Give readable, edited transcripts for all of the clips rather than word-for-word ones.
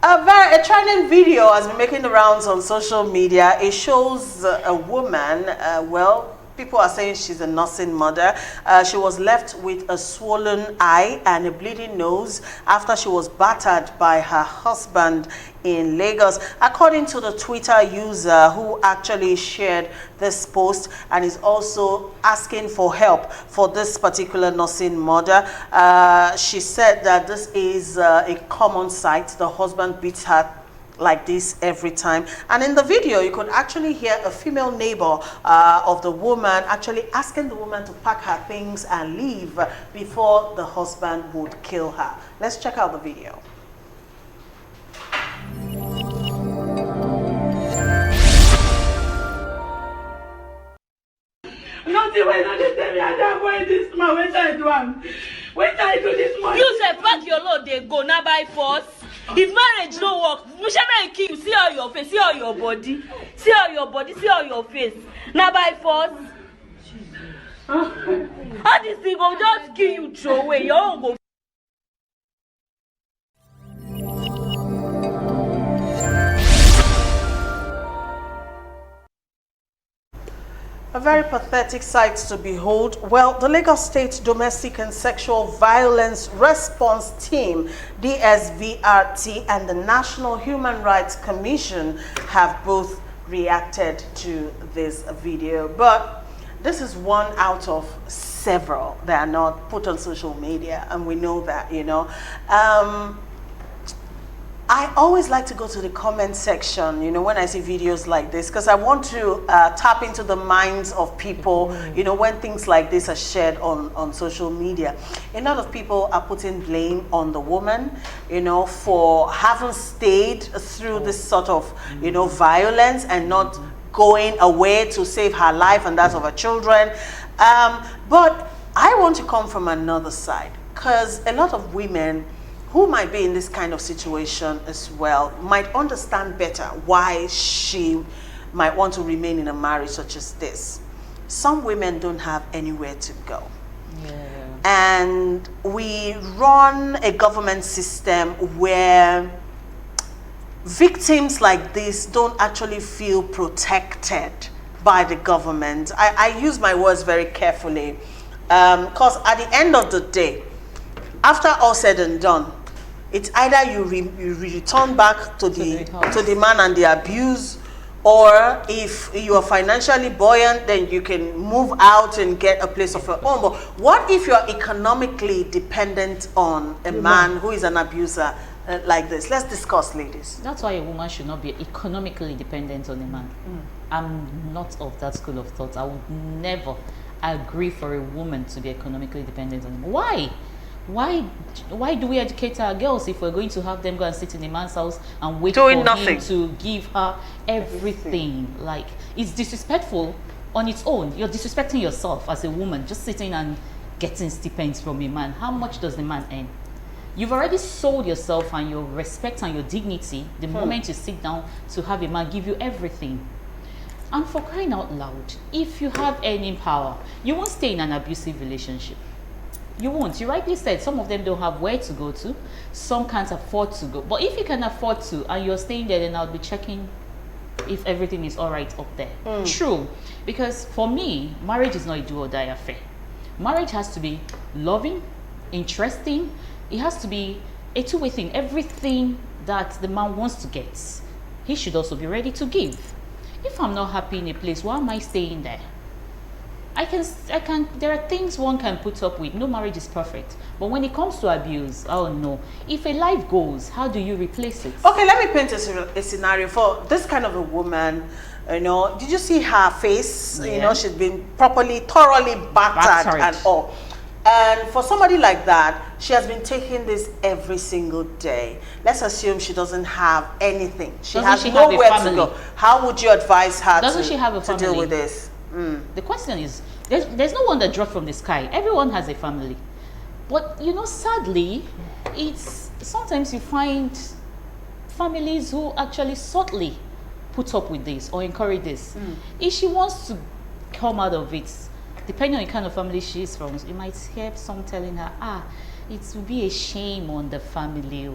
A trending video has been making the rounds on social media. It shows a woman, well, people are saying she's a nursing mother. She was left with a swollen eye and a bleeding nose after she was battered by her husband in Lagos. According to the Twitter user who actually shared this post and is also asking for help for this particular nursing mother, she said that this is a common sight. The husband beats her like this every time, and in the video you could actually hear a female neighbor of the woman actually asking the woman to pack her things and leave before the husband would kill her. Let's check out the video. Nothing when I tell me I don't want this man. When I do am, when I do this man. You say pack your load, they go now by force. If marriage no work, Mushabe kill you. See all your face, see all your body, see all your body, see all your face. Now by force. How this thing go just kill you throw away? Your own go. A very pathetic sight to behold. Well, the Lagos State Domestic and Sexual Violence Response Team, DSVRT, and the National Human Rights Commission have both reacted to this video. But this is one out of several that are not put on social media, and we know that, you know. I always like to go to the comment section, you know, when I see videos like this, because I want to tap into the minds of people, you know, when things like this are shared on social media. A lot of people are putting blame on the woman, you know, for having stayed through this sort of, you know, violence and not going away to save her life and that of her children. But I want to come from another side, because a lot of women who might be in this kind of situation as well might understand better why she might want to remain in a marriage such as this. Some women don't have anywhere to go. Yeah. And we run a government system where victims like this don't actually feel protected by the government. I use my words very carefully, because at the end of the day, after all said and done, it's either you return back to the man and the abuse, or if you are financially buoyant, then you can move out and get a place of your own. But what if you are economically dependent on a man who is an abuser like this? Let's discuss, ladies. That's why a woman should not be economically dependent on a man. I'm not of that school of thought. I would never agree for a woman to be economically dependent on a man. Why? Why do we educate our girls if we're going to have them go and sit in a man's house and wait for him to give her everything? Like, it's disrespectful on its own. You're disrespecting yourself as a woman, just sitting and getting stipends from a man. How much does the man earn? You've already sold yourself and your respect and your dignity the moment you sit down to have a man give you everything. And for crying out loud, if you have earning power, you won't stay in an abusive relationship. You won't. You rightly said some of them don't have where to go to. Some can't afford to go. But if you can afford to and you're staying there, then I'll be checking if everything is all right up there. True. Because for me, marriage is not a do or die affair. Marriage has to be loving, interesting. It has to be a two-way thing. Everything that the man wants to get, he should also be ready to give. If I'm not happy in a place, why am I staying there? I can, there are things one can put up with. No marriage is perfect. But when it comes to abuse, oh no. If a life goes, how do you replace it? Okay, let me paint a scenario for this kind of a woman. You know, did you see her face? Yeah. You know, she's been thoroughly battered and all. And for somebody like that, she has been taking this every single day. Let's assume she doesn't have anything. She has nowhere to go. How would you advise her to deal with this? The question is, there's no one that dropped from the sky. Everyone has a family. But, you know, sadly, it's sometimes you find families who actually subtly put up with this or encourage this. If she wants to come out of it, depending on the kind of family she is from, you might hear some telling her, it will be a shame on the family.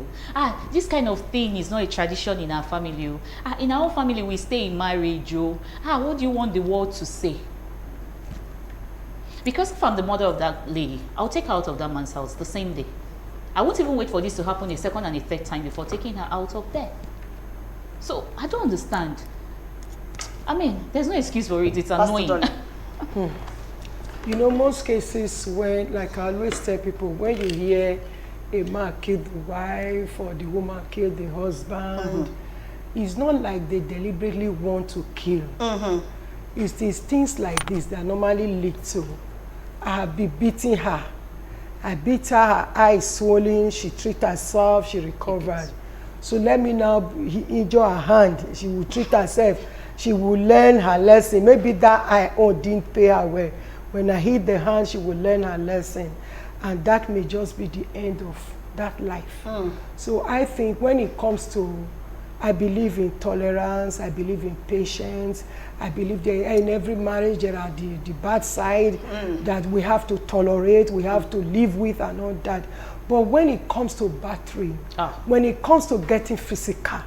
This kind of thing is not a tradition in our family. In our own family, we stay in marriage. What do you want the world to say? Because if I'm the mother of that lady, I'll take her out of that man's house the same day. I won't even wait for this to happen a second and a third time before taking her out of there. So I don't understand. I mean, there's no excuse for it. It's annoying. You know, most cases when, like I always tell people, when you hear a man killed the wife or the woman killed the husband, it's not like they deliberately want to kill. It's these things like this that normally lead to, I have been beating her. I beat her eyes swollen, she treated herself, she recovered. So let me now injure her hand, she will treat herself, she will learn her lesson. Maybe that eye didn't pay her well. When I hit the hand, she will learn her lesson. And that may just be the end of that life. So I think when it comes to, I believe in tolerance, I believe in patience, I believe in every marriage there are the bad side that we have to tolerate, we have to live with and all that. But when it comes to battery, when it comes to getting physical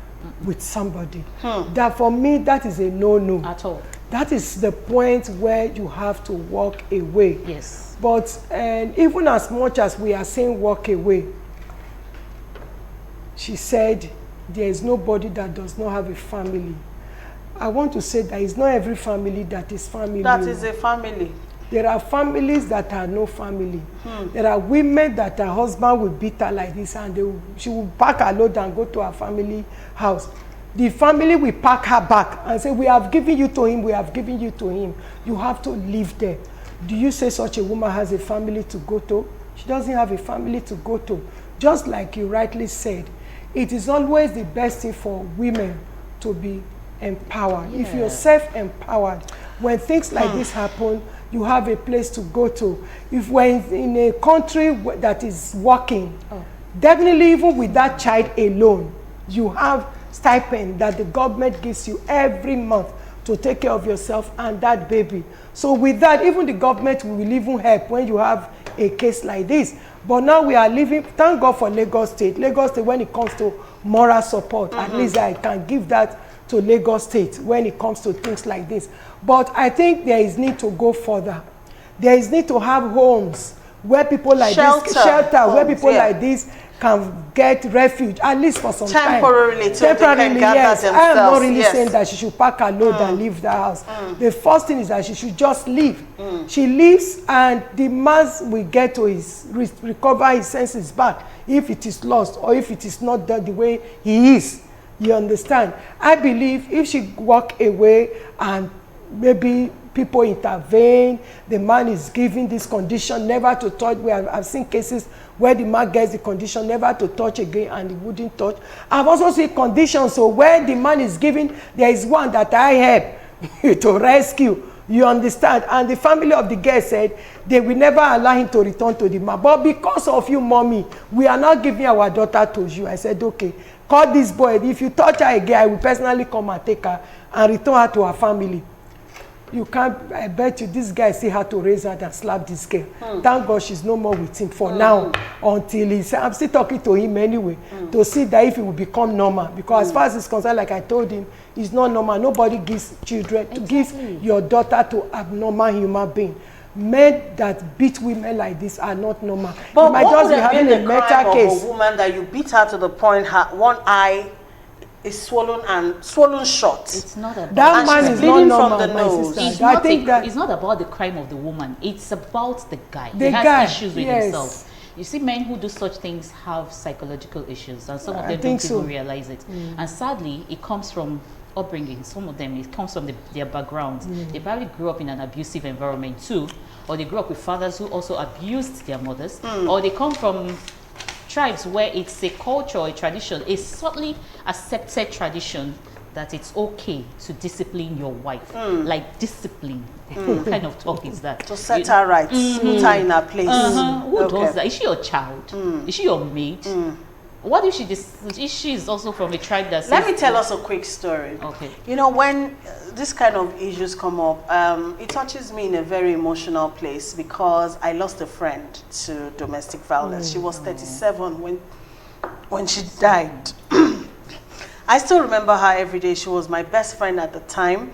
with somebody, that for me, that is a no-no. At all. That is the point where you have to walk away. Yes. But even as much as we are saying walk away, she said, there is nobody that does not have a family. I want to say that it's not every family that is family. That is a family. There are families that are no family. There are women that her husband will beat her like this and she will pack her load and go to her family house. The family will pack her back and say, we have given you to him, we have given you to him. You have to live there. Do you say such a woman has a family to go to? She doesn't have a family to go to. Just like you rightly said, it is always the best thing for women to be empowered. Yeah. If you're self-empowered, when things like this happen, you have a place to go to. If we're in a country that is working, definitely even with that child alone, you have stipend that the government gives you every month to take care of yourself and that baby. So with that, even the government will even help when you have a case like this. But now we are living, thank God for Lagos State. Lagos State, when it comes to moral support, at least I can give that to Lagos State when it comes to things like this. But I think there is need to go further. There is need to have homes where people like this, where people like this can get refuge, at least for some temporarily, time. Temporarily, yes. I am not really saying that she should pack her load and leave the house. The first thing is that she should just leave. She leaves and the man will get to recover his senses back if it is lost or if it is not done the way he is. You understand? I believe if she walk away and maybe people intervene, the man is given this condition never to touch. I've seen cases where the man gets the condition never to touch again and he wouldn't touch. I've also seen conditions so where the man is given, there is one that I help to rescue. You understand? And the family of the girl said they will never allow him to return to the man. But because of you, mommy, we are not giving our daughter to you. I said, okay, call this boy. If you touch her again, I will personally come and take her and return her to her family. You can't, I bet you this guy still had to raise her and slap this girl. Thank God she's no more with him for now until he's, I'm still talking to him anyway to see that if it will become normal. Because as far as it's concerned, like I told him, it's not normal. Nobody gives children, to give your daughter to abnormal human being. Men that beat women like this are not normal. But you might what just would be have been having the a crime mental of case. a woman that you beat her to the point her one eye is swollen shut? It's not about That man is not bleeding normal, from the my nose. sister. It's I not, think that it's not about the crime of the woman. It's about the guy. The He has guy, issues with yes. himself. You see, men who do such things have psychological issues, and some of I them think don't so. even realize it. And sadly, it comes from upbringing. Some of them, it comes from their backgrounds. They probably grew up in an abusive environment too, or they grew up with fathers who also abused their mothers, or they come from tribes where it's a culture, a tradition, a subtly accepted tradition that it's okay to discipline your wife. Like discipline. What kind of talk is that? To set her right, put her in her place. Who Okay. does that? Is she your child? Is she your maid? What if she is also from a tribe that says... Let me tell us a quick story. Okay. You know, when this kind of issues come up, it touches me in a very emotional place because I lost a friend to domestic violence. She was 37 when she died. I still remember her every day. She was my best friend at the time.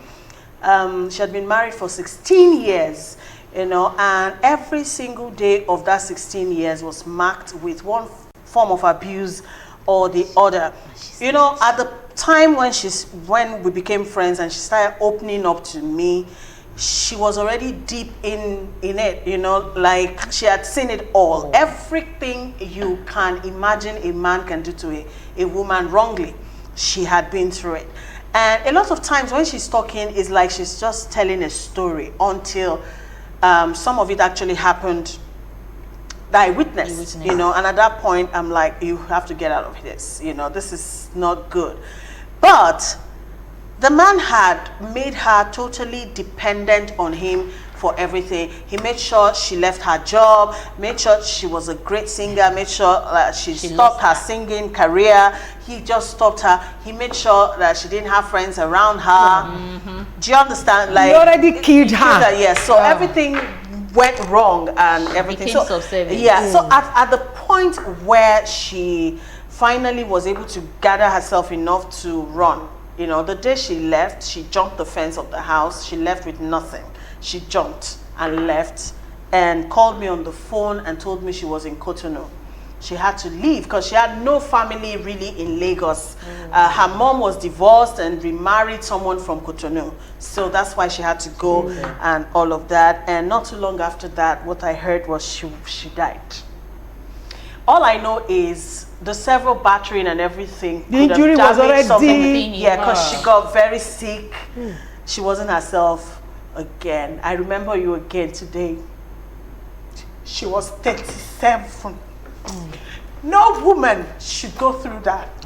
She had been married for 16 years, you know, and every single day of that 16 years was marked with one form of abuse or the other. You know, at the time when we became friends and she started opening up to me, she was already deep in it, you know, like she had seen it all. Everything you can imagine a man can do to a woman wrongly, she had been through it. And a lot of times when she's talking, it's like she's just telling a story until some of it actually happened that I witnessed, you know, and at that point I'm like, you have to get out of this, you know, this is not good. But the man had made her totally dependent on him for everything. He made sure she left her job, made sure she was a great singer, made sure that she stopped her singing career. He just stopped her. He made sure that she didn't have friends around her. Do you understand? Like, he already killed her. Yes. So everything went wrong and everything. Became So subservient. yeah. So at the point where she finally was able to gather herself enough to run, you know, the day she left, she jumped the fence of the house. She left with nothing. She jumped and left and called me on the phone and told me she was in Cotonou. She had to leave because she had no family really in Lagos. Her mom was divorced and remarried someone from Cotonou. So that's why she had to go and all of that. And not too long after that, what I heard was she died. All I know is the several battering and everything. The injury was already... Yeah, because she got very sick. She wasn't herself again. I remember you again today. She was 37. No woman should go through that.